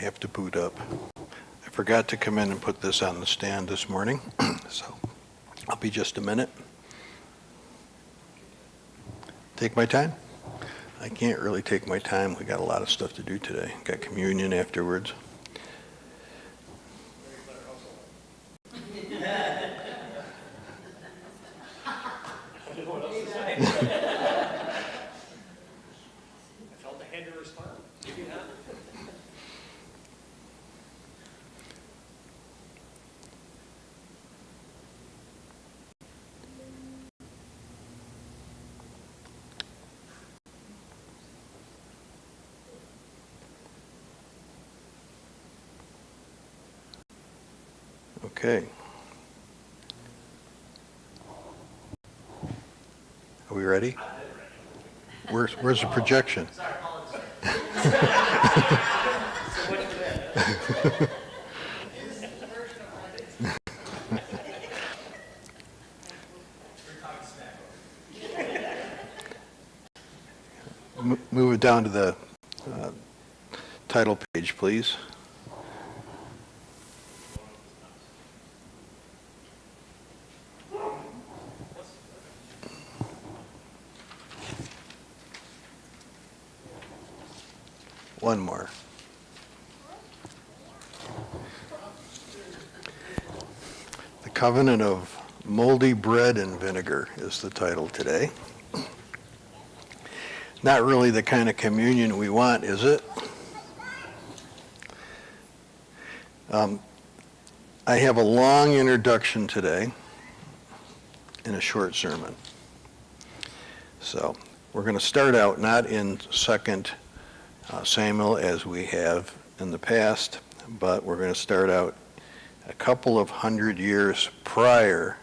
have to boot up. I forgot to come in and put this on the stand this morning, so I'll be just a minute. Take my time? I can't really take my time. We got a lot of stuff to do today. Got communion afterwards. Okay. Are we ready? Where's the projection? Move it down to the title page, please. One more. The Covenant of Moldy Bread and Vinegar is the title today. Not really the kind of communion we want, is it? I have a long introduction today and a short sermon. So we're going to start out not in 2 Samuel as we have in the past, but we're going to start out a couple of hundred years prior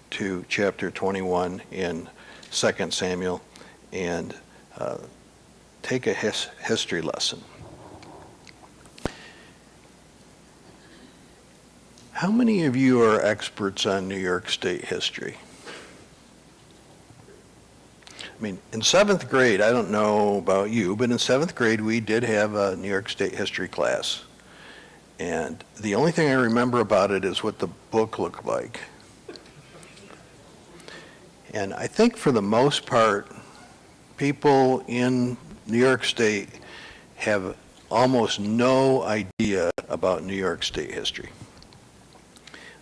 to chapter 21 in 2 Samuel and take a history lesson. How many of you are experts on New York State history? I mean, in 7th grade, I don't know about you, but in 7th grade we did have a New York State history class. And the only thing I remember about it is what the book looked like. And I think for the most part, people in New York State have almost no idea about New York State history.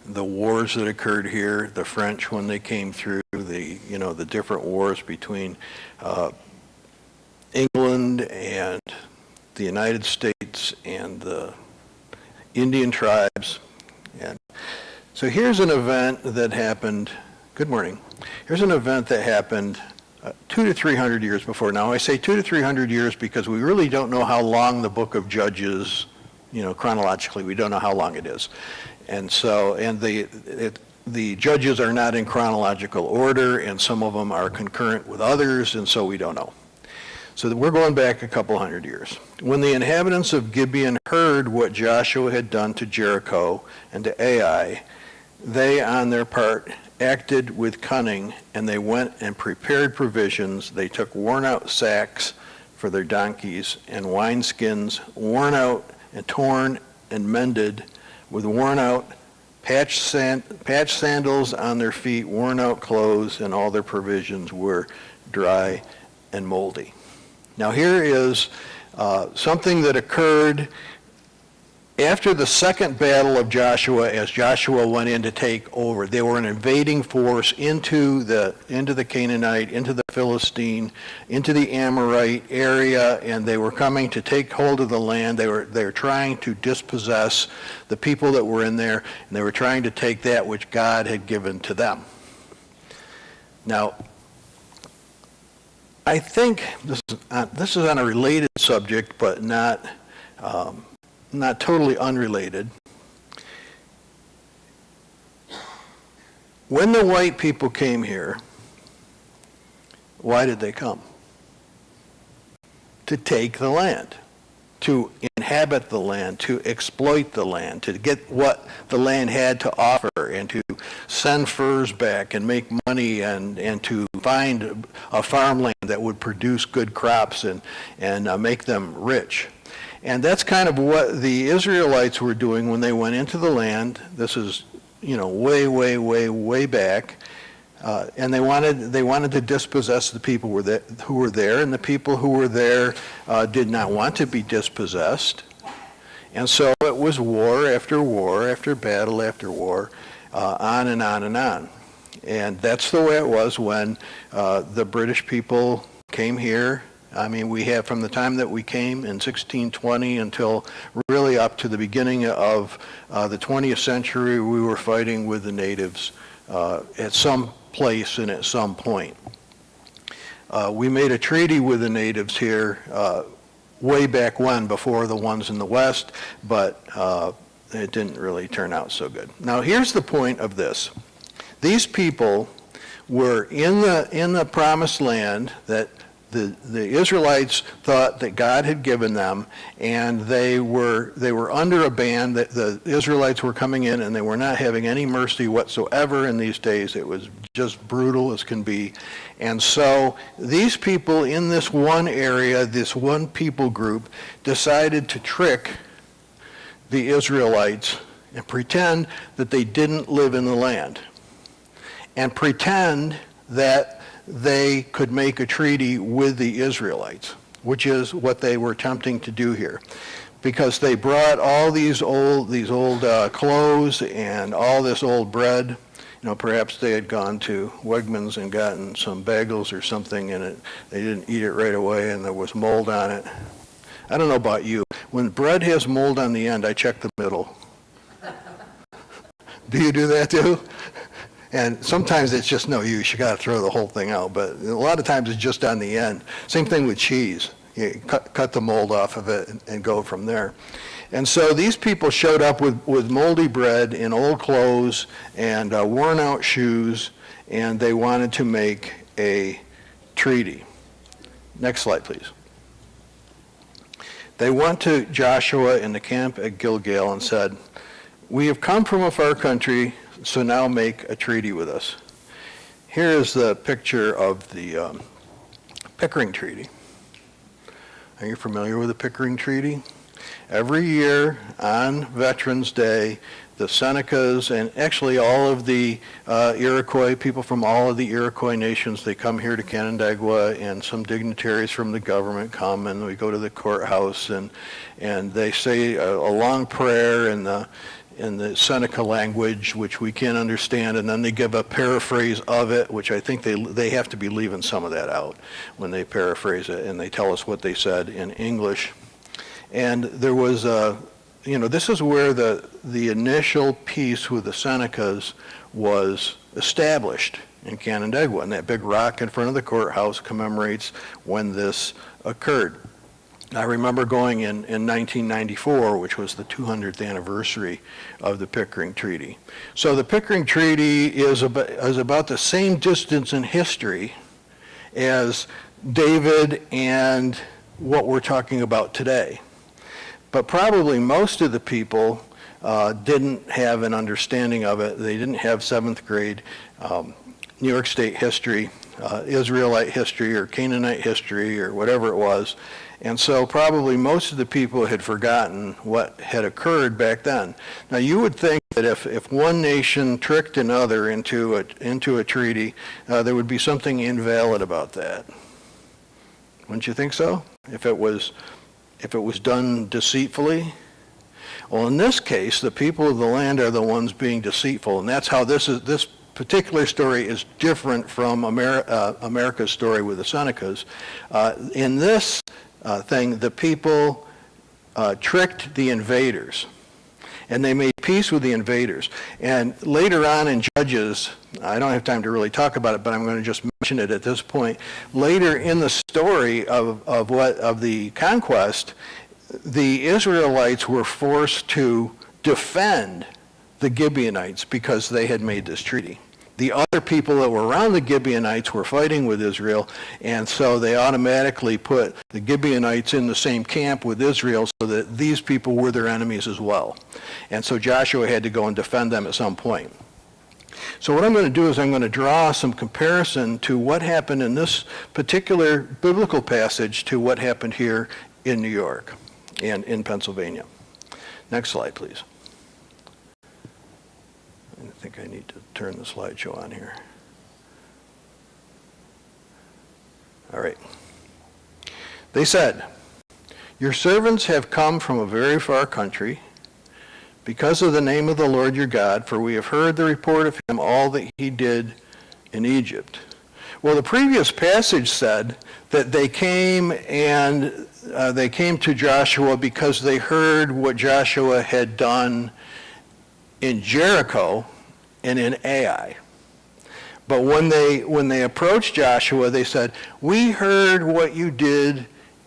The wars that occurred here, the French when they came through, the different wars between England and the United States and the Indian tribes. And so here's an event that happened, good morning, here's an event that happened 200 to 300 years before. Now I say 200 to 300 years because we really don't know how long the book of Judges, chronologically, we don't know how long it is. And so, the judges are not in chronological order, and some of them are concurrent with others, and so we don't know. So we're going back a couple hundred years. When the inhabitants of Gibeon heard what Joshua had done to Jericho and to Ai, they, on their part, acted with cunning, and they went and prepared provisions. They took worn-out sacks for their donkeys and wineskins, worn out and torn and mended, with worn-out patched sandals on their feet, worn-out clothes, and all their provisions were dry and moldy. Now here is something that occurred after the second battle of Joshua, as Joshua went in to take over. They were an invading force into the Canaanite, into the Philistine, into the Amorite area, and they were coming to take hold of the land. They were trying to dispossess the people that were in there, and they were trying to take that which God had given to them. Now, I think this is on a related subject, but not totally unrelated. When the white people came here, why did they come? To take the land, to inhabit the land, to exploit the land, to get what the land had to offer, and to send furs back and make money, and to find a farmland that would produce good crops and make them rich. And that's kind of what the Israelites were doing when they went into the land. This is, way, way, way, way back. And they wanted to dispossess the people who were there, and the people who were there did not want to be dispossessed. And so it was war after battle after war, on and on and on. And that's the way it was when the British people came here. I mean, we have from the time that we came in 1620 until really up to the beginning of the 20th century, we were fighting with the natives at some place and at some point. We made a treaty with the natives here way back when, before the ones in the West, but it didn't really turn out so good. Now, here's the point of this. These people were in the promised land that the Israelites thought that God had given them, and they were under a ban. That the Israelites were coming in, and they were not having any mercy whatsoever in these days. It was just brutal as can be. And so these people in this one area, this one people group, decided to trick the Israelites and pretend that they didn't live in the land, and pretend that they could make a treaty with the Israelites, which is what they were attempting to do here, because they brought all these old clothes and all this old bread. Perhaps they had gone to Wegmans and gotten some bagels or something, and they didn't eat it right away, and there was mold on it. I don't know about you. When bread has mold on the end, I check the middle. Do you do that too? And sometimes it's just no use. You got to throw the whole thing out. But a lot of times it's just on the end. Same thing with cheese. You cut the mold off of it and go from there. And so these people showed up with moldy bread and old clothes and worn out shoes, and they wanted to make a treaty. Next slide, please. They went to Joshua in the camp at Gilgal and said, "We have come from a far country, so now make a treaty with us." Here is the picture of the Pickering Treaty. Are you familiar with the Pickering Treaty? Every year on Veterans Day, the Senecas and actually all of the Iroquois, people from all of the Iroquois nations, they come here to Canandaigua, and some dignitaries from the government come, and we go to the courthouse, and they say a long prayer in the Seneca language, which we can't understand, and then they give a paraphrase of it, which I think they have to be leaving some of that out when they paraphrase it, and they tell us what they said in English. And there was this is where the initial peace with the Senecas was established in Canandaigua, and that big rock in front of the courthouse commemorates when this occurred. I remember going in 1994, which was the 200th anniversary of the Pickering Treaty. So the Pickering Treaty is about the same distance in history as David and what we're talking about today. But probably most of the people didn't have an understanding of it. They didn't have 7th grade New York State history, Israelite history, or Canaanite history, or whatever it was. And so probably most of the people had forgotten what had occurred back then. Now you would think that if one nation tricked another into a treaty, there would be something invalid about that. Wouldn't you think so? If it was done deceitfully? Well, in this case, the people of the land are the ones being deceitful, and that's how this particular story is different from America's story with the Senecas. In this thing, the people tricked the invaders, and they made peace with the invaders. And later on in Judges, I don't have time to really talk about it, but I'm going to just mention it at this point. Later in the story of the conquest, the Israelites were forced to defend the Gibeonites because they had made this treaty. The other people that were around the Gibeonites were fighting with Israel, and so they automatically put the Gibeonites in the same camp with Israel so that these people were their enemies as well. And so Joshua had to go and defend them at some point. So what I'm going to do is I'm going to draw some comparison to what happened in this particular biblical passage to what happened here in New York. and in Pennsylvania. Next slide, please. I think I need to turn the slideshow on here. All right. They said, "Your servants have come from a very far country because of the name of the Lord your God, for we have heard the report of him, all that he did in Egypt." Well, the previous passage said that they came to Joshua because they heard what Joshua had done in Jericho and in Ai. But when they approached Joshua, they said, "We heard what you did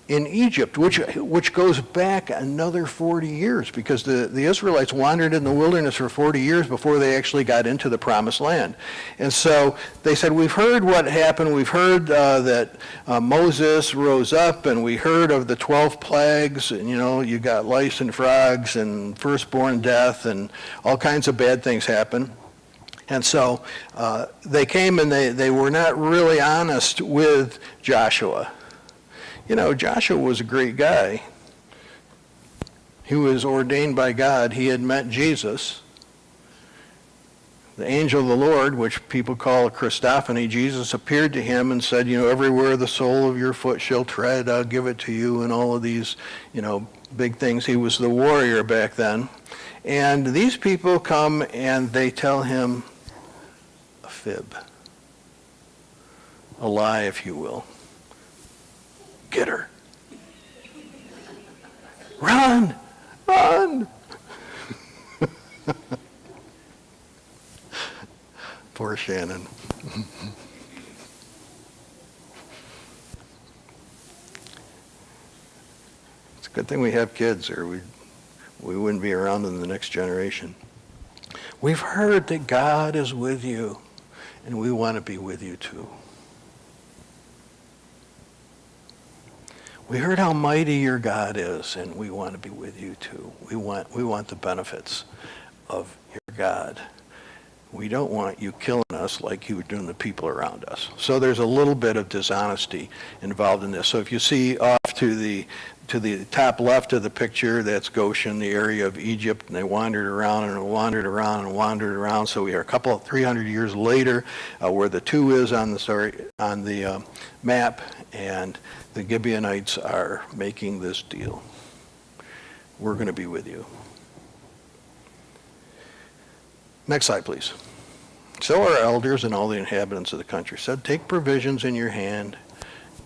in Egypt," which goes back another 40 years, because the Israelites wandered in the wilderness for 40 years before they actually got into the promised land. And so they said, "We've heard what happened. We've heard that Moses rose up, and we heard of the 12 plagues, and you got lice and frogs and firstborn death and all kinds of bad things happen." And so they came and they were not really honest with Joshua. Joshua was a great guy. He was ordained by God. He had met Jesus. The angel of the Lord, which people call a Christophany, Jesus appeared to him and said, "Everywhere the sole of your foot shall tread, I'll give it to you," and all of these, big things. He was the warrior back then. And these people come and they tell him a fib, a lie, if you will. "Get her. Run! Run!" Poor Shannon. It's a good thing we have kids, or we wouldn't be around in the next generation. "We've heard that God is with you, and we want to be with you too. We heard how mighty your God is, and we want to be with you too. We want the benefits of your God. We don't want you killing us like you were doing the people around us." So there's a little bit of dishonesty involved in this. So if you see off to the top left of the picture, that's Goshen, the area of Egypt, and they wandered around and wandered around and wandered around. So we are 300 years later, where the 2 is on the map, and the Gibeonites are making this deal. "We're going to be with you." Next slide, please. "So our elders and all the inhabitants of the country said, 'Take provisions in your hand,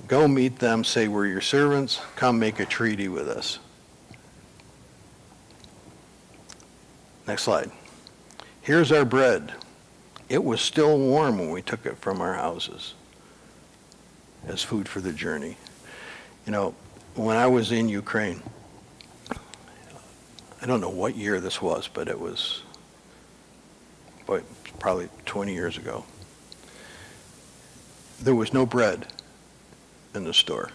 go meet them, say, we're your servants, come make a treaty with us.'" Next slide. "Here's our bread. It was still warm when we took it from our houses as food for the journey." When I was in Ukraine, I don't know what year this was, but it was probably 20 years ago. There was no bread in the store.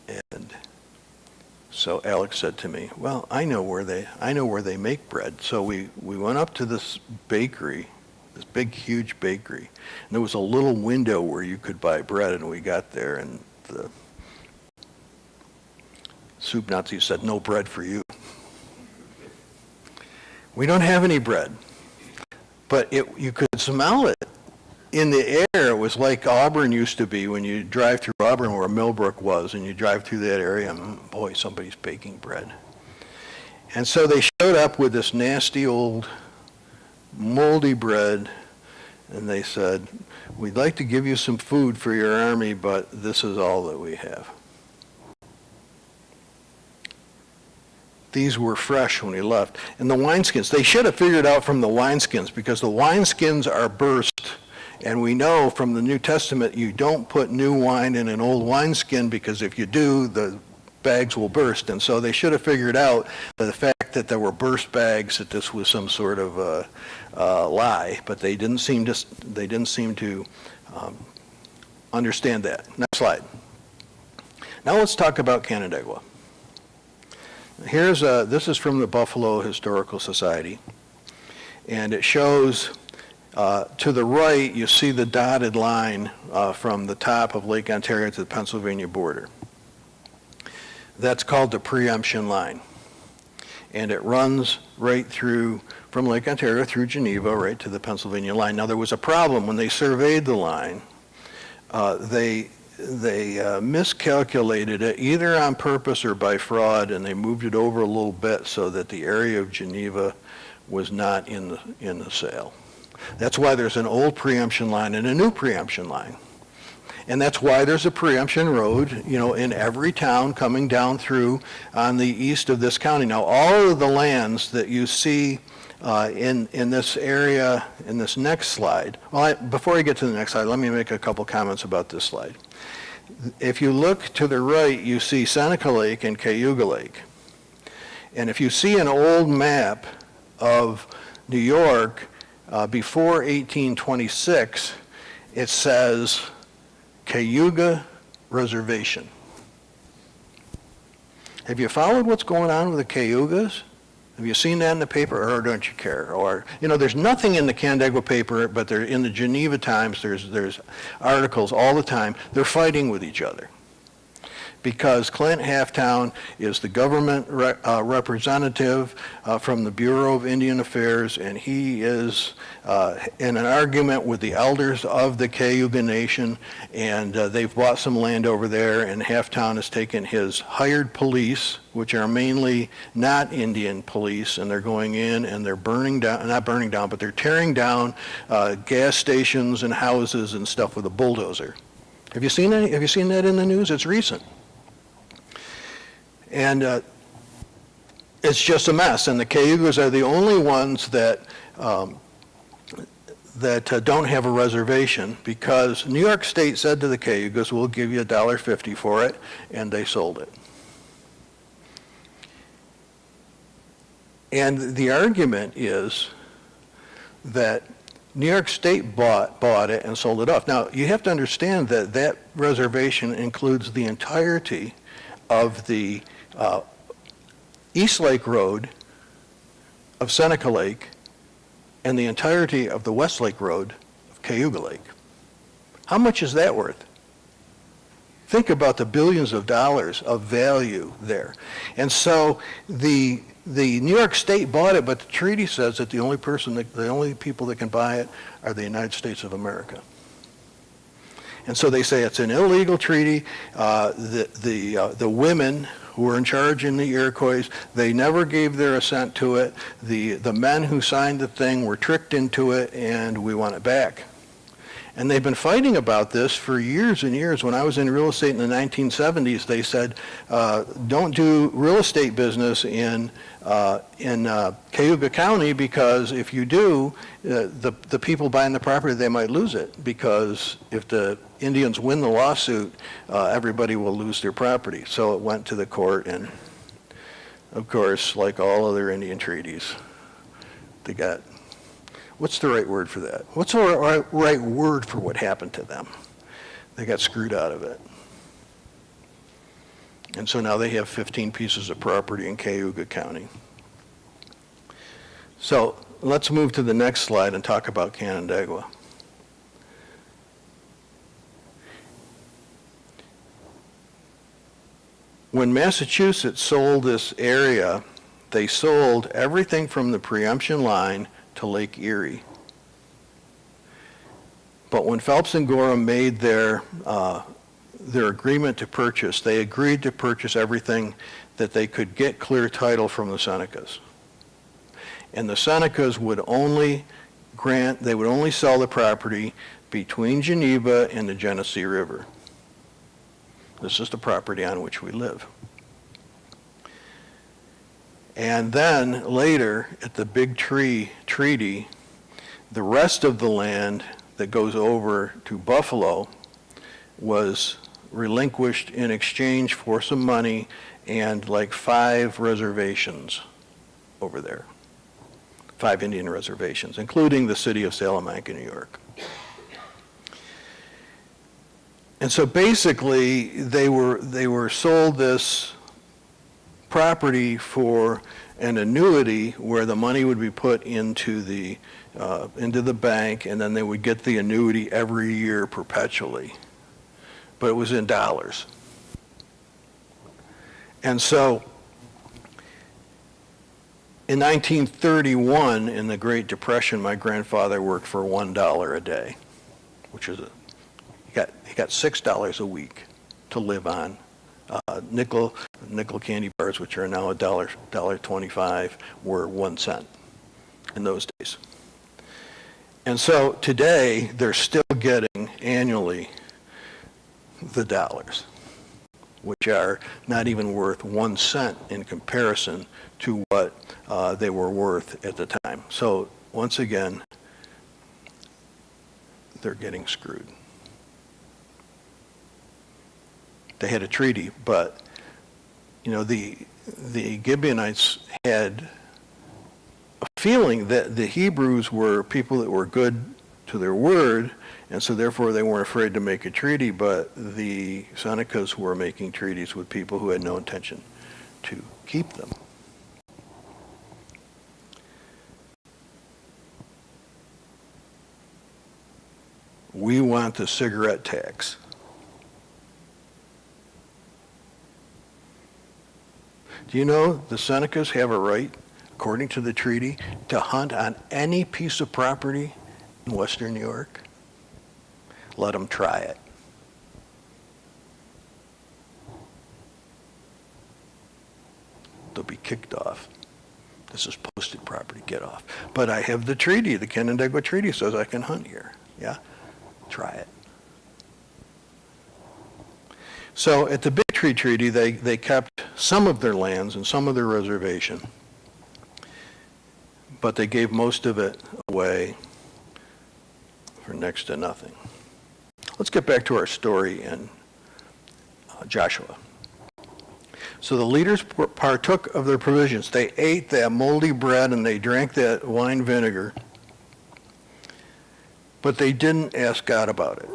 And so Alex said to me, "Well, I know where they make bread." So we went up to this bakery, this big, huge bakery. And there was a little window where you could buy bread, and we got there, and the soup Nazi said, "No bread for you." We don't have any bread. But you could smell it in the air. It was like Auburn used to be when you drive through Auburn, where Millbrook was, and you drive through that area, and boy, somebody's baking bread. And so they showed up with this nasty old moldy bread, and they said, "We'd like to give you some food for your army, but this is all that we have." These were fresh when he left. And the wineskins, they should have figured out from the wineskins, because the wineskins are burst. And we know from the New Testament, you don't put new wine in an old wineskin, because if you do, the bags will burst. And so they should have figured out the fact that there were burst bags, that this was some sort of a lie. But they didn't seem to understand that. Next slide. Now let's talk about Canandaigua. This is from the Buffalo Historical Society, and it shows to the right, you see the dotted line from the top of Lake Ontario to the Pennsylvania border. That's called the preemption line. And it runs right through, from Lake Ontario through Geneva, right to the Pennsylvania line. Now, there was a problem when they surveyed the line. They miscalculated it either on purpose or by fraud, and they moved it over a little bit so that the area of Geneva was not in the sale. That's why there's an old preemption line and a new preemption line. And that's why there's a preemption road, you know, in every town coming down through on the east of this county. Now, all of the lands that you see in this area, in this next slide, well, before I get to the next slide, let me make a couple comments about this slide. If you look to the right, you see Seneca Lake and Cayuga Lake. And if you see an old map of New York before 1826, it says Cayuga Reservation. Have you followed what's going on with the Cayugas? Have you seen that in the paper, or don't you care? Or, you know, there's nothing in the Canandaigua paper, but they're in the Geneva Times, there's articles all the time. They're fighting with each other. Because Clint Halftown is the government representative from the Bureau of Indian Affairs, and he is in an argument with the elders of the Cayuga Nation, and they've bought some land over there, and Halftown has taken his hired police, which are mainly not Indian police, and they're going in and they're burning down, not burning down, but they're tearing down gas stations and houses and stuff with a bulldozer. Have you seen that? Have you seen that in the news? It's recent. And it's just a mess. And the Cayugas are the only ones that don't have a reservation, because New York State said to the Cayugas, we'll give you $1.50 for it, and they sold it. And the argument is that New York State bought it and sold it off. Now, you have to understand that that reservation includes the entirety of the East Lake Road of Seneca Lake and the entirety of the West Lake Road of Cayuga Lake. How much is that worth? Think about the billions of dollars of value there. And so the New York State bought it, but the treaty says that the only people that can buy it are the United States of America. And so they say it's an illegal treaty. The women who were in charge in the Iroquois, they never gave their assent to it. The men who signed the thing were tricked into it, and we want it back. And they've been fighting about this for years and years. When I was in real estate in the 1970s, they said, don't do real estate business in Cayuga County, because if you do, the people buying the property, they might lose it, because if the Indians win the lawsuit, everybody will lose their property. So it went to the court, and of course, like all other Indian treaties, they got, what's the right word for that? What's the right word for what happened to them? They got screwed out of it. And so now they have 15 pieces of property in Cayuga County. So let's move to the next slide and talk about Canandaigua. When Massachusetts sold this area, they sold everything from the preemption line to Lake Erie. But when Phelps and Gorham made their agreement to purchase, they agreed to purchase everything that they could get clear title from the Senecas. And the Senecas would only sell the property between Geneva and the Genesee River. This is the property on which we live. And then later, at the Big Treaty, the rest of the land that goes over to Buffalo was relinquished in exchange for some money and like 5 reservations over there. 5 Indian reservations, including the city of Salamanca, New York. And so basically, they were sold this property for an annuity where the money would be put into the bank, and then they would get the annuity every year perpetually. But it was in dollars. And so in 1931, in the Great Depression, my grandfather worked for $1 a day, which is he got $6 a week to live on. Nickel candy bars, which are now $1.25, were 1 cent in those days. And so today, they're still getting annually the dollars, which are not even worth 1 cent in comparison to what they were worth at the time. So once again, they're getting screwed. They had a treaty, but the Gibeonites had a feeling that the Hebrews were people that were good to their word, and so therefore they weren't afraid to make a treaty, but the Senecas were making treaties with people who had no intention to keep them. We want the cigarette tax. Do you know the Senecas have a right, according to the treaty, to hunt on any piece of property in Western New York? Let them try it. They'll be kicked off. This is posted property, get off. But I have the treaty, the Canandaigua Treaty says I can hunt here. Yeah, try it. So at the Big Tree Treaty, they kept some of their lands and some of their reservation, but they gave most of it away for next to nothing. Let's get back to our story in Joshua. So the leaders partook of their provisions. They ate that moldy bread and they drank that wine vinegar, but they didn't ask God about it.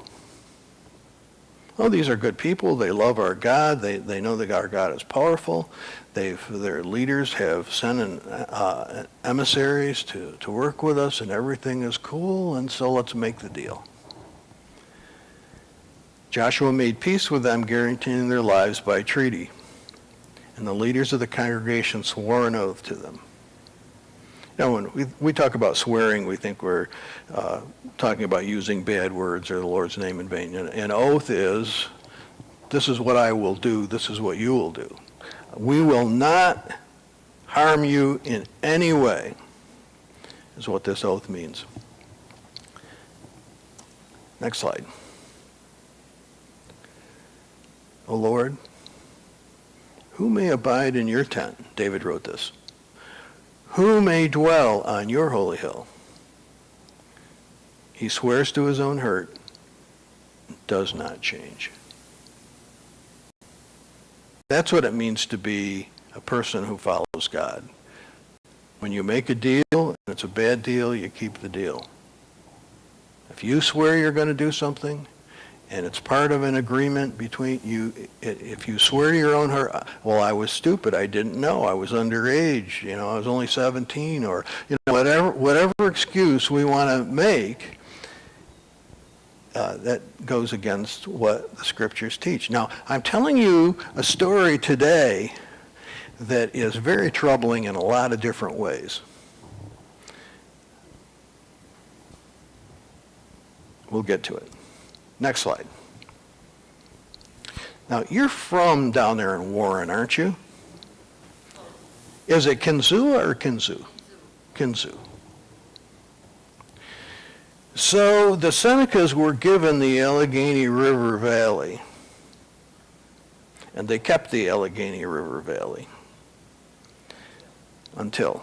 Oh, these are good people. They love our God. They know that our God is powerful. Their leaders have sent in emissaries to work with us, and everything is cool, and so let's make the deal. Joshua made peace with them, guaranteeing their lives by treaty. And the leaders of the congregation swore an oath to them. Now, when we talk about swearing, we think we're talking about using bad words or the Lord's name in vain. An oath is, this is what I will do, this is what you will do. We will not harm you in any way, is what this oath means. Next slide. O Lord, who may abide in your tent? David wrote this. Who may dwell on your holy hill? He swears to his own hurt, does not change. That's what it means to be a person who follows God. When you make a deal and it's a bad deal, you keep the deal. If you swear you're going to do something, and it's part of an agreement between you, if you swear to your own heart, well, I was stupid, I didn't know, I was underage, I was only 17, or whatever excuse we want to make, that goes against what the scriptures teach. Now, I'm telling you a story today that is very troubling in a lot of different ways. We'll get to it. Next slide. Now, you're from down there in Warren, aren't you? Is it Kinzua or Kinzu? Kinzu. So the Senecas were given the Allegheny River Valley, and they kept the Allegheny River Valley until.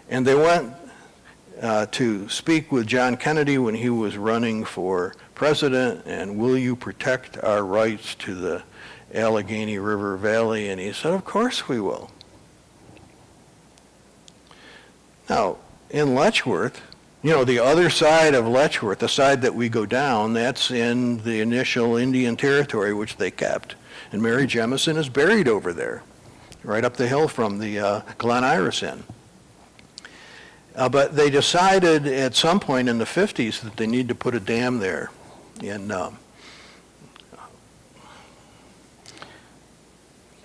And they went to speak with John Kennedy when he was running for president, and will you protect our rights to the Allegheny River Valley? And he said, of course we will. Now, in Letchworth, the other side of Letchworth, the side that we go down, that's in the initial Indian territory, which they kept. And Mary Jemison is buried over there, right up the hill from the Glen Iris Inn. But they decided at some point in the 50s that they need to put a dam there.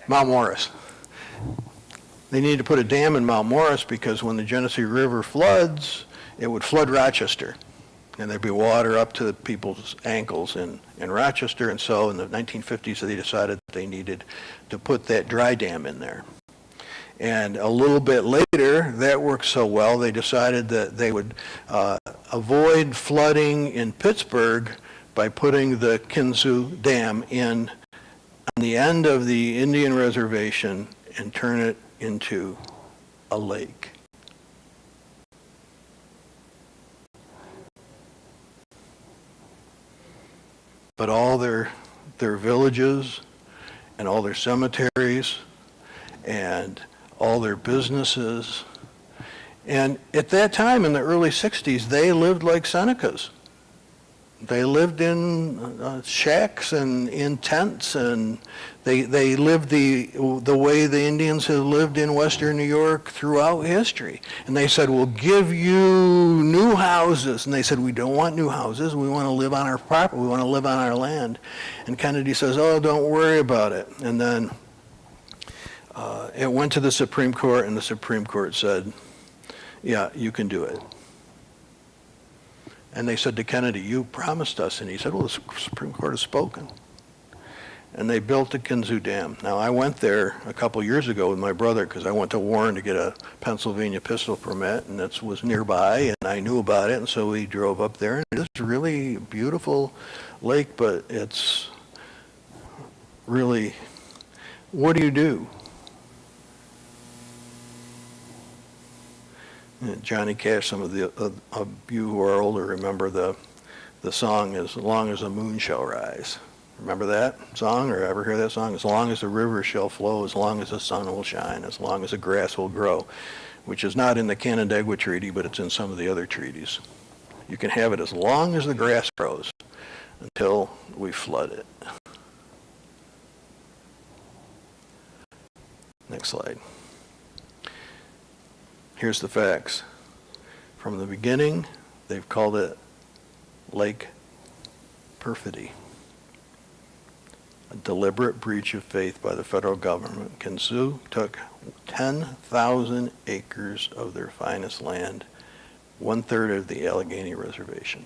Mount Morris. They needed to put a dam in Mount Morris because when the Genesee River floods, it would flood Rochester. And there'd be water up to people's ankles in Rochester. And so in the 1950s, they decided they needed to put that dry dam in there. And a little bit later, that worked so well, they decided that they would avoid flooding in Pittsburgh by putting the Kinzua Dam in on the end of the Indian reservation and turn it into a lake. But all their villages and all their cemeteries and all their businesses, and at that time in the early 60s, they lived like Senecas. They lived in shacks and in tents, and they lived the way the Indians have lived in Western New York throughout history. And they said, we'll give you new houses. And they said, we don't want new houses. We want to live on our property. We want to live on our land. And Kennedy says, oh, don't worry about it. And then it went to the Supreme Court, and the Supreme Court said, yeah, you can do it. And they said to Kennedy, you promised us. And he said, well, the Supreme Court has spoken. And they built the Kinzua Dam. Now, I went there a couple years ago with my brother because I went to Warren to get a Pennsylvania pistol permit, and it was nearby, and I knew about it, and so we drove up there. And it's a really beautiful lake, but it's really, what do you do? Johnny Cash, some of you who are older remember the song, As Long as the Moon Shall Rise. Remember that song, or ever hear that song? As long as the river shall flow, as long as the sun will shine, as long as the grass will grow, which is not in the Canandaigua Treaty, but it's in some of the other treaties. You can have it as long as the grass grows until we flood it. Next slide. Here's the facts. From the beginning, they've called it Lake Perfidy. A deliberate breach of faith by the federal government. Kinzua took 10,000 acres of their finest land, 1/3 of the Allegheny Reservation.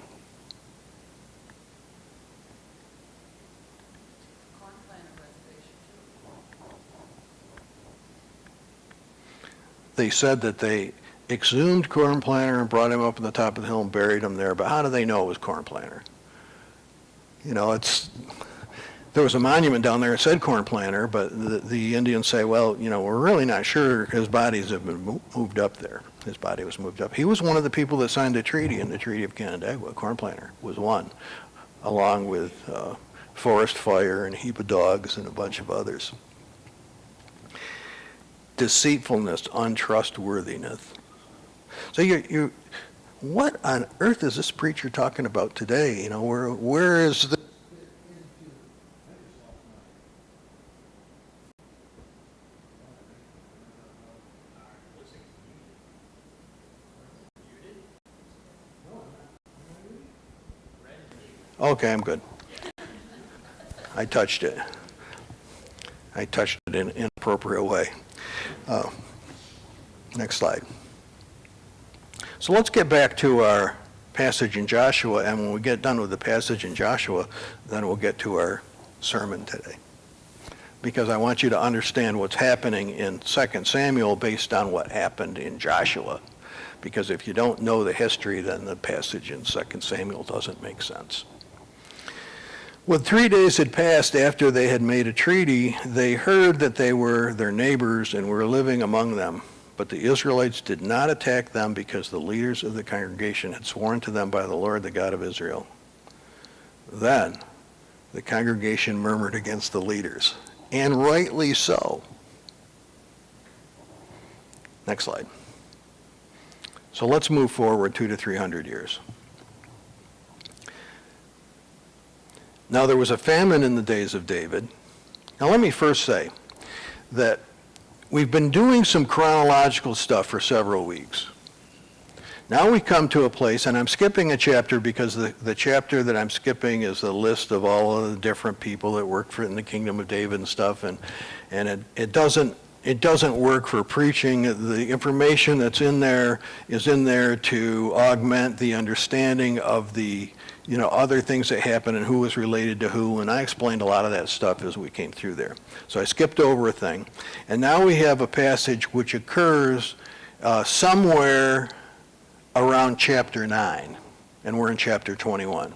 They said that they exhumed Corn Planter and brought him up on the top of the hill and buried him there, but how do they know it was Corn Planter? You know, there was a monument down there that said Corn Planter, but the Indians say, well, you know, we're really not sure. His bodies have been moved up there. His body was moved up. He was one of the people that signed the treaty, in the Treaty of Canandaigua. Corn Planter was one, along with Forest Fire and Heap of Dogs and a bunch of others. Deceitfulness, untrustworthiness. So you, what on earth is this preacher talking about today? You know, where is the... Okay, I'm good. I touched it. I touched it in an inappropriate way. Next slide. So let's get back to our passage in Joshua, and when we get done with the passage in Joshua, then we'll get to our sermon today. Because I want you to understand what's happening in 2 Samuel based on what happened in Joshua. Because if you don't know the history, then the passage in 2 Samuel doesn't make sense. When 3 days had passed after they had made a treaty, they heard that they were their neighbors and were living among them. But the Israelites did not attack them because the leaders of the congregation had sworn to them by the Lord, the God of Israel. Then the congregation murmured against the leaders, and rightly so. Next slide. So let's move forward 200 to 300 years. Now there was a famine in the days of David. Now let me first say that we've been doing some chronological stuff for several weeks. Now we come to a place, and I'm skipping a chapter because the chapter that I'm skipping is the list of all of the different people that worked for in the kingdom of David and stuff, and it doesn't work for preaching. The information that's in there is in there to augment the understanding of the other things that happened and who was related to who, and I explained a lot of that stuff as we came through there. So I skipped over a thing, and now we have a passage which occurs somewhere around chapter 9, and we're in chapter 21,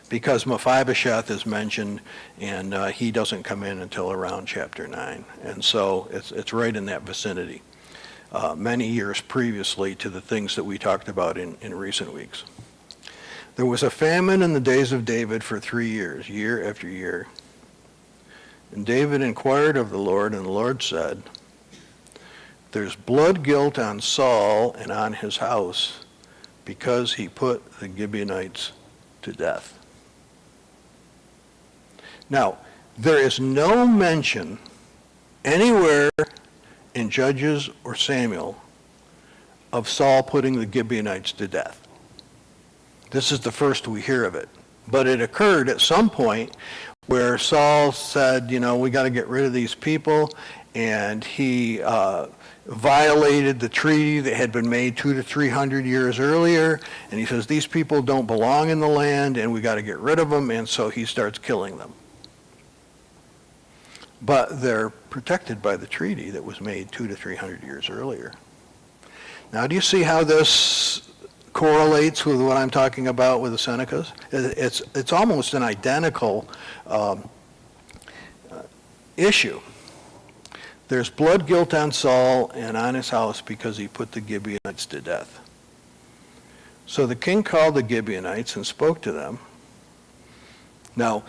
because Mephibosheth is mentioned, and he doesn't come in until around chapter 9, and so it's right in that vicinity, many years previously to the things that we talked about in recent weeks. There was a famine in the days of David for 3 years, year after year. And David inquired of the Lord, and the Lord said, "There's blood guilt on Saul and on his house, because he put the Gibeonites to death." Now, there is no mention anywhere in Judges or Samuel of Saul putting the Gibeonites to death. This is the first we hear of it. But it occurred at some point where Saul said, we got to get rid of these people, and he violated the treaty that had been made 200 to 300 years earlier, and he says, these people don't belong in the land, and we got to get rid of them, and so he starts killing them. But they're protected by the treaty that was made 200 to 300 years earlier. Now, do you see how this correlates with what I'm talking about with the Senecas? It's almost an identical issue. There's blood guilt on Saul and on his house because he put the Gibeonites to death. So the king called the Gibeonites and spoke to them. Now,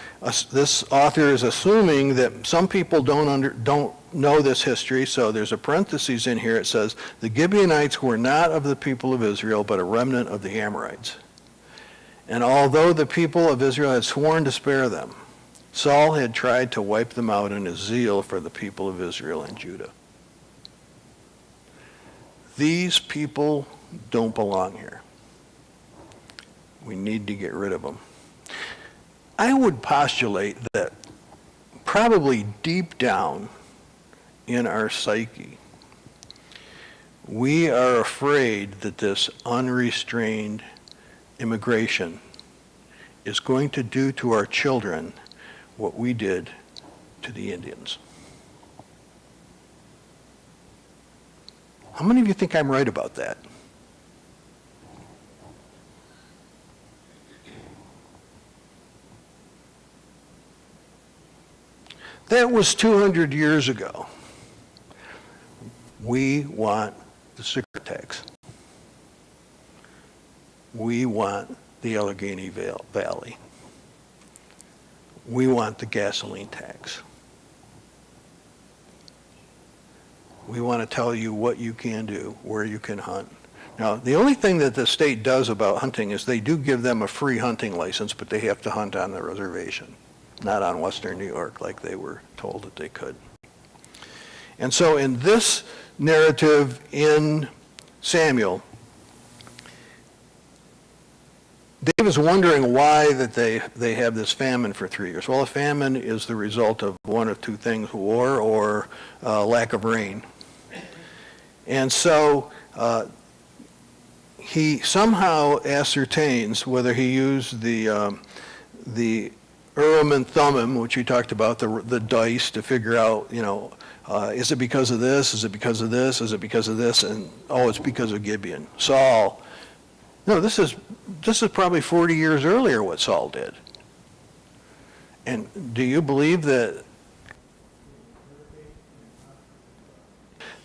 this author is assuming that some people don't know this history, so there's a parenthesis in here. It says, the Gibeonites were not of the people of Israel, but a remnant of the Amorites. And although the people of Israel had sworn to spare them, Saul had tried to wipe them out in his zeal for the people of Israel and Judah. These people don't belong here. We need to get rid of them. I would postulate that probably deep down in our psyche, we are afraid that this unrestrained immigration is going to do to our children what we did to the Indians. How many of you think I'm right about that? That was 200 years ago. We want the cigarette tax. We want the Allegheny Valley. We want the gasoline tax. We want to tell you what you can do, where you can hunt. Now, the only thing that the state does about hunting is they do give them a free hunting license, but they have to hunt on the reservation, not on Western New York like they were told that they could. And so in this narrative in Samuel, David's wondering why that they have this famine for 3 years. Well, a famine is the result of one of two things, war or lack of rain. And so he somehow ascertains whether he used the Urim and Thummim, which we talked about, the dice to figure out, is it because of this? Is it because of this? Is it because of this? And, it's because of Gibeon. Saul. No, this is probably 40 years earlier what Saul did. And do you believe that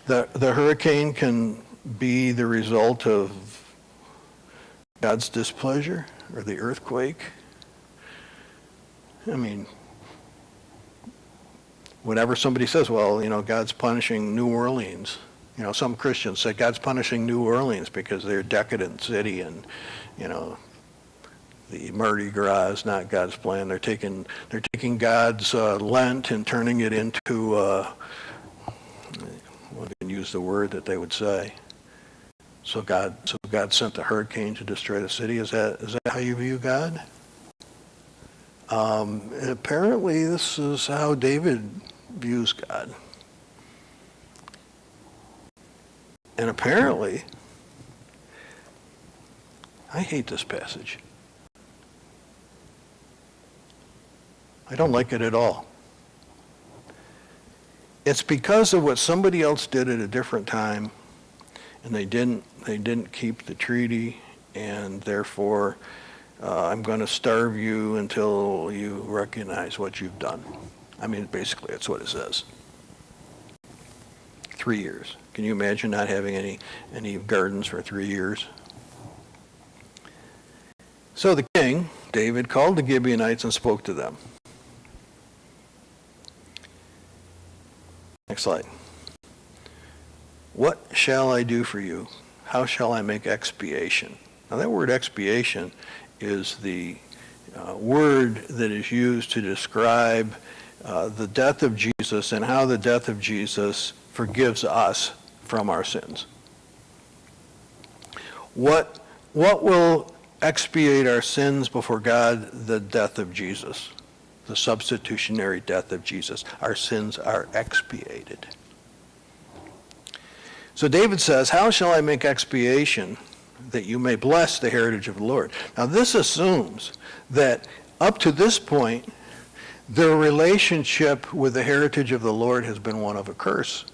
the hurricane can be the result of God's displeasure or the earthquake? I mean, whenever somebody says, well, God's punishing New Orleans, some Christians say God's punishing New Orleans because they're a decadent city and, the Mardi Gras is not God's plan. They're taking God's Lent and turning it into, I can use the word that they would say, So God sent the hurricane to destroy the city. Is that how you view God? Apparently, this is how David views God. And apparently, I hate this passage. I don't like it at all. It's because of what somebody else did at a different time, and they didn't keep the treaty, and therefore I'm going to starve you until you recognize what you've done. I mean, basically, that's what it says. 3 years. Can you imagine not having any gardens for 3 years? So the king, David, called the Gibeonites and spoke to them. Next slide. What shall I do for you? How shall I make expiation? Now that word expiation is the word that is used to describe the death of Jesus and how the death of Jesus forgives us from our sins. What will expiate our sins before God? The death of Jesus, the substitutionary death of Jesus. Our sins are expiated. So David says, how shall I make expiation that you may bless the heritage of the Lord? Now this assumes that up to this point, their relationship with the heritage of the Lord has been one of a curse.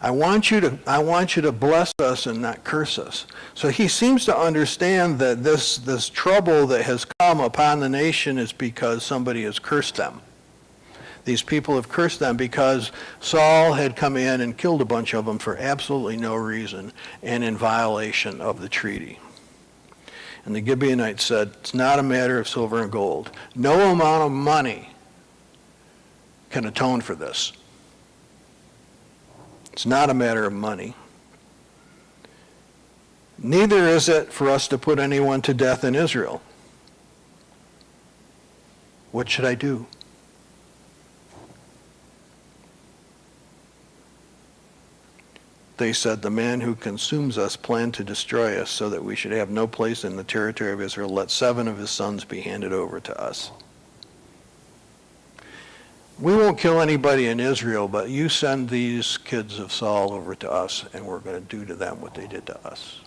I want you to bless us and not curse us. So he seems to understand that this trouble that has come upon the nation is because somebody has cursed them. These people have cursed them because Saul had come in and killed a bunch of them for absolutely no reason and in violation of the treaty. And the Gibeonites said, it's not a matter of silver and gold. No amount of money can atone for this. It's not a matter of money. Neither is it for us to put anyone to death in Israel. What should I do? They said, the man who consumes us planned to destroy us so that we should have no place in the territory of Israel. Let 7 of his sons be handed over to us. We won't kill anybody in Israel, but you send these kids of Saul over to us, and we're going to do to them what they did to us.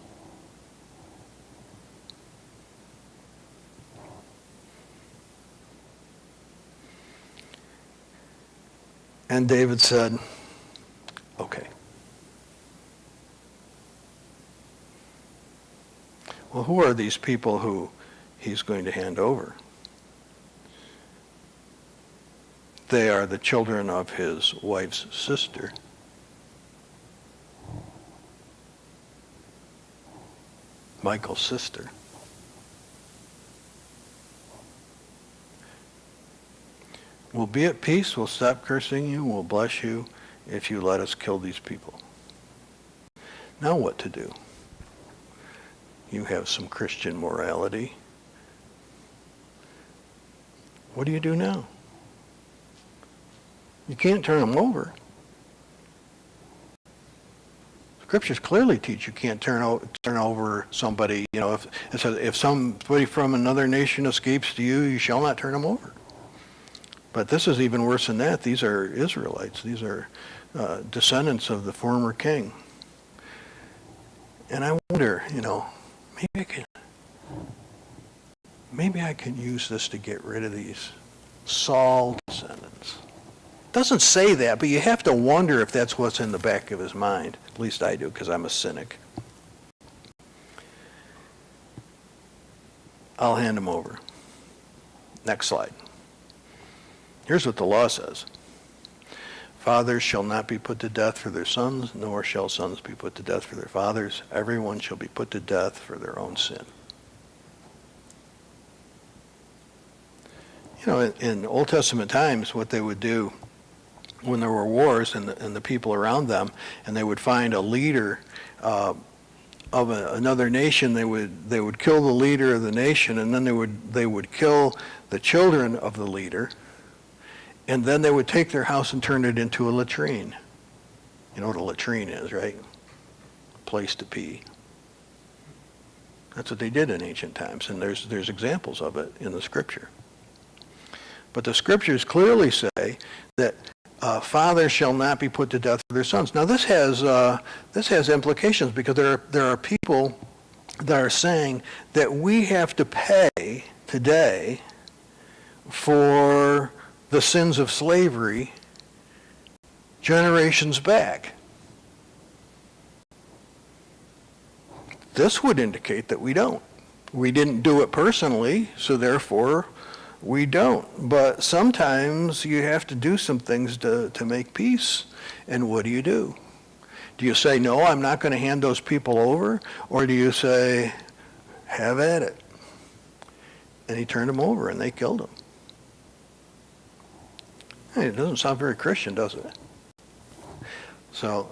And David said, okay. Well, who are these people who he's going to hand over? They are the children of his wife's sister. Michael's sister. We'll be at peace, we'll stop cursing you, we'll bless you if you let us kill these people. Now what to do? You have some Christian morality. What do you do now? You can't turn them over. Scriptures clearly teach you can't turn over somebody. You know, if somebody from another nation escapes to you, you shall not turn them over. But this is even worse than that. These are Israelites. These are descendants of the former king. And I wonder, maybe I can use this to get rid of these Saul descendants. It doesn't say that, but you have to wonder if that's what's in the back of his mind. At least I do, because I'm a cynic. I'll hand him over. Next slide. Here's what the law says. Fathers shall not be put to death for their sons, nor shall sons be put to death for their fathers. Everyone shall be put to death for their own sin. In Old Testament times, what they would do when there were wars and the people around them, and they would find a leader of another nation, they would kill the leader of the nation, and then they would kill the children of the leader, and then they would take their house and turn it into a latrine. You know what a latrine is, right? place to pee. That's what they did in ancient times, and there's examples of it in the Scripture. But the Scriptures clearly say that fathers shall not be put to death for their sons. Now this has implications, because there are people that are saying that we have to pay today for the sins of slavery generations back. This would indicate that we don't. We didn't do it personally, so therefore we don't. But sometimes you have to do some things to make peace. And what do? Do you say, no, I'm not going to hand those people over? Or do you say, have at it? And he turned them over and they killed him. Hey, it doesn't sound very Christian, does it? So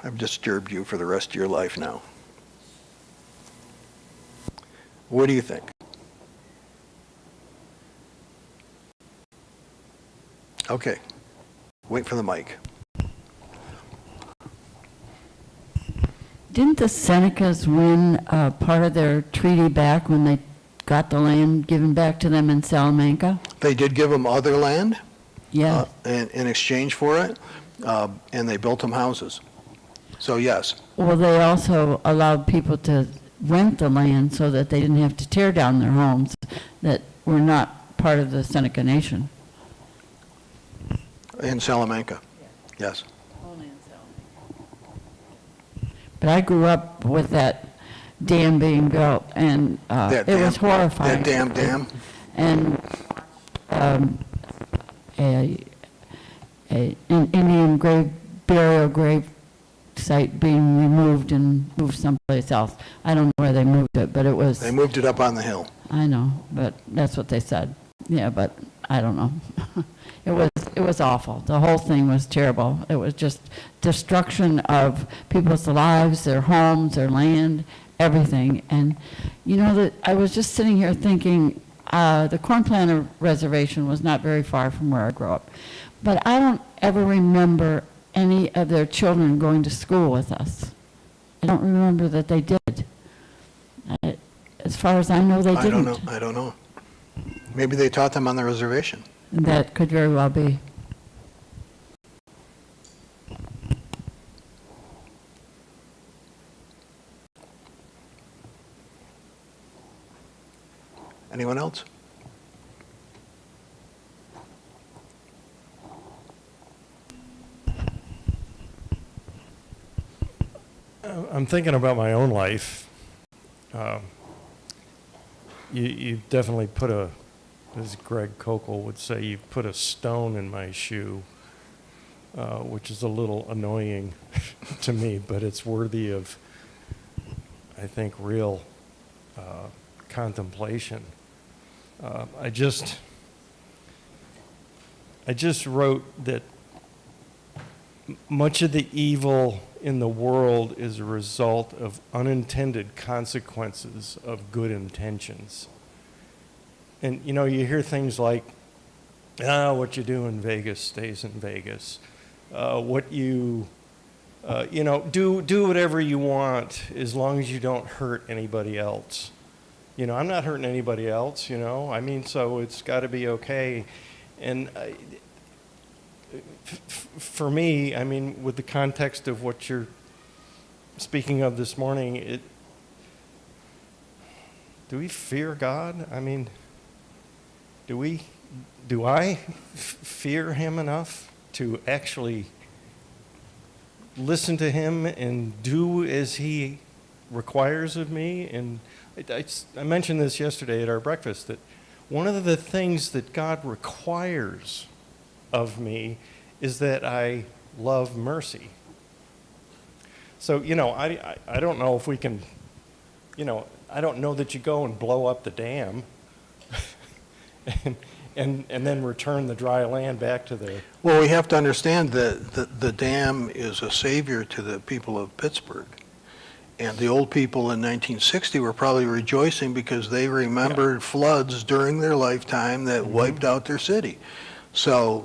I've disturbed you for the rest of your life now. What do you think? Okay. Wait for the mic. Didn't the Senecas win part of their treaty back when they got the land given back to them in Salamanca? They did give them other land. Yeah. In exchange for it, and they built them houses. So yes. Well, they also allowed people to rent the land so that they didn't have to tear down their homes that were not part of the Seneca Nation. In Salamanca, yes. Only in Salamanca. But I grew up with that dam being built, and it was horrifying. That damn dam. And an Indian burial grave site being removed and moved someplace else. I don't know where they moved it, but it was... They moved it up on the hill. I know, but that's what they said. Yeah, but I don't know. It was awful. The whole thing was terrible. It was just destruction of people's lives, their homes, their land, everything. And you know, that I was just sitting here thinking, the Corn Planter Reservation was not very far from where I grew up. But I don't ever remember any of their children going to school with us. I don't remember that they did. As far as I know, they didn't. I don't know. Maybe they taught them on the reservation. That could very well be. Anyone else? I'm thinking about my own life. You definitely put as Greg Kokel would say, you put a stone in my shoe, which is a little annoying to me, but it's worthy of, I think, real contemplation. I just wrote that much of the evil in the world is a result of unintended consequences of good intentions. And, you know, you hear things like, what you do in Vegas stays in Vegas. What you know, do whatever you want as long as you don't hurt anybody else. You know, I'm not hurting anybody else, you know. I mean, so it's got to be okay. And for me, I mean, with the context of what you're speaking of this morning, do we fear God? I mean, do I fear him enough to actually listen to him and do as he requires of me? And I mentioned this yesterday at our breakfast, that one of the things that God requires of me is that I love mercy. So, you know, I don't know if we can, you know, I don't know that you go and blow up the dam and then return the dry land back to the... Well, we have to understand that the dam is a savior to the people of Pittsburgh. And the old people in 1960 were probably rejoicing because they remembered floods during their lifetime that wiped out their city. So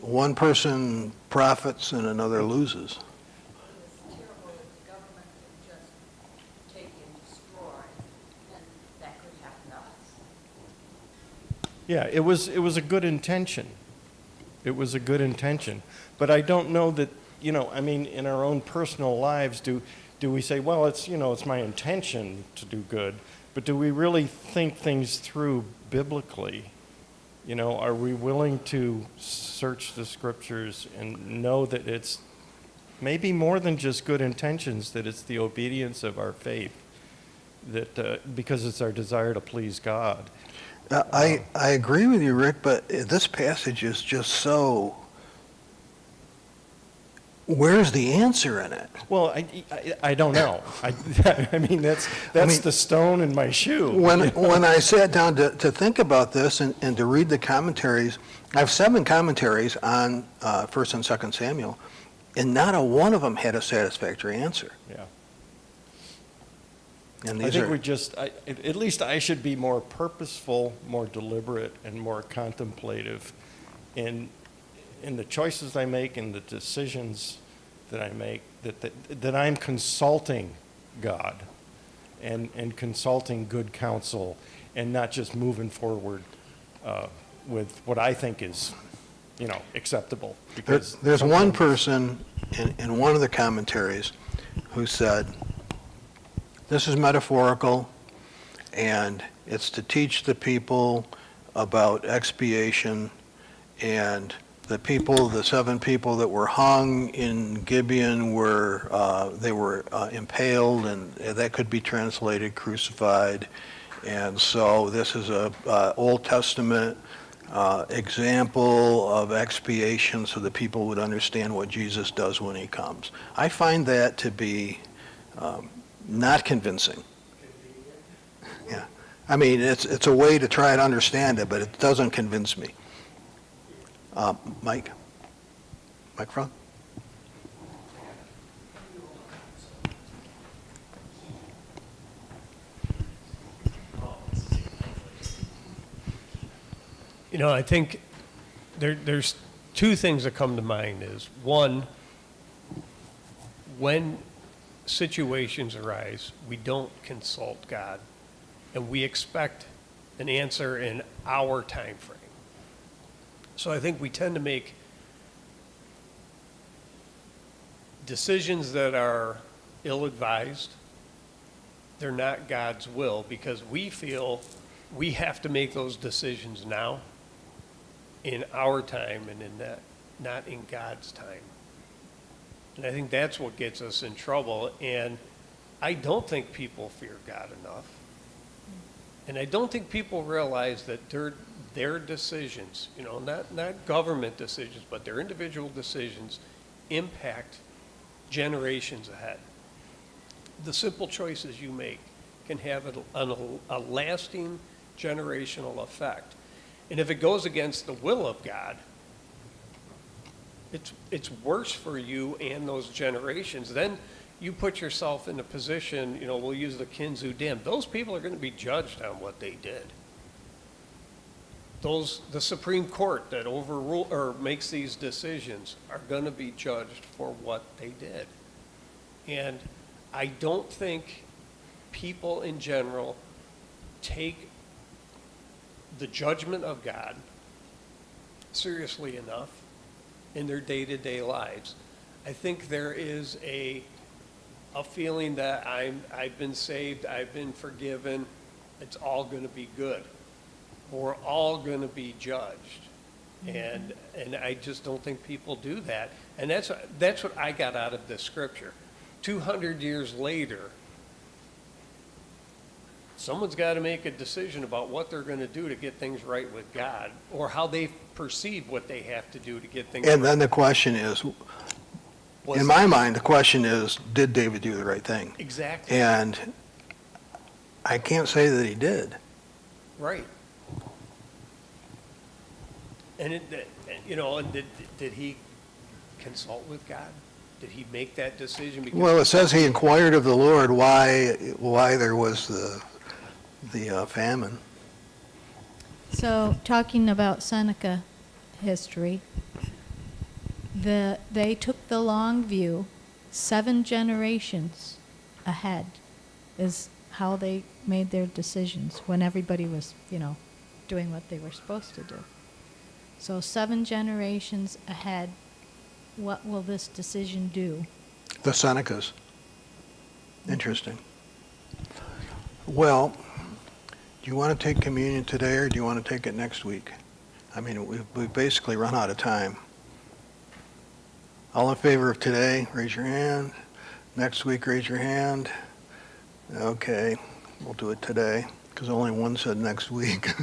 one person profits and another loses. Yeah, it was a good intention. It was a good intention. But I don't know that, I mean, in our own personal lives, do we say, well, it's my intention to do good, but do we really think things through biblically? Are we willing to search the scriptures and know that it's maybe more than just good intentions, that it's the obedience of our faith, that because it's our desire to please God? I agree with you, Rick, but this passage is just so, where's the answer in it? Well, I don't know. I mean, that's the stone in my shoe. When I sat down to think about this and to read the commentaries, I have 7 commentaries on 1st and 2nd Samuel, and not a one of them had a satisfactory answer. Yeah. And I these think are, we just, at least I should be more purposeful, more deliberate, and more contemplative in the choices I make and the decisions that I make, that I'm consulting God and consulting good counsel, and not just moving forward with what I think is, acceptable. Because there's one person in one of the commentaries who said, this is metaphorical, and it's to teach the people about expiation, and the 7 people that were hung in Gibeon were impaled, and that could be translated crucified. And so this is a Old Testament example of expiation, so that people would understand what Jesus does when he comes. I find that to be not convincing. Yeah, I mean, it's a way to try to understand it, but it doesn't convince me. Microphone? I think there's 2 things that come to mind. Is one, when situations arise, we don't consult God, and we expect an answer in our time frame. So I think we tend to make decisions that are ill-advised. They're not God's will, because we feel we have to make those decisions now, in our time, and in that, not in God's time. And I think that's what gets us in trouble. And I don't think people fear God enough. And I don't think people realize that their decisions, not government decisions, but their individual decisions impact generations ahead. The simple choices you make can have a lasting generational effect. And if it goes against the will of God, it's worse for you and those generations. Then you put yourself in a position, we'll use the Kinzu Dam. Those people are going to be judged on what they did. The Supreme Court that overrule or makes these decisions are going to be judged for what they did. And I don't think people in general take the judgment of God seriously enough in their day-to-day lives. I think there is a feeling that I've been saved, I've been forgiven, it's all going to be good. We're all going to be judged. And I just don't think people do that. And that's what I got out of this scripture. 200 years later, someone's got to make a decision about what they're going to do to get things right with God, or how they perceive what they have to do to get things right. And then the question is, in my mind, the question is, did David do the right thing? Exactly. And I can't say that he did. Right. And did he consult with God? Did he make that decision? Because Well, it says he inquired of the Lord why there was the famine. So, talking about Seneca history, they took the long view, 7 generations ahead is how they made their decisions when everybody was, doing what they were supposed to do. So 7 generations ahead, what will this decision do? The Senecas. Interesting. Well, do you want to take communion today, or do you want to take it next week? I mean, we've basically run out of time. All in favor of today, raise your hand. Next week, raise your hand. Okay, we'll do it today, because only one said next week.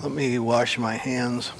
Let me wash my hands.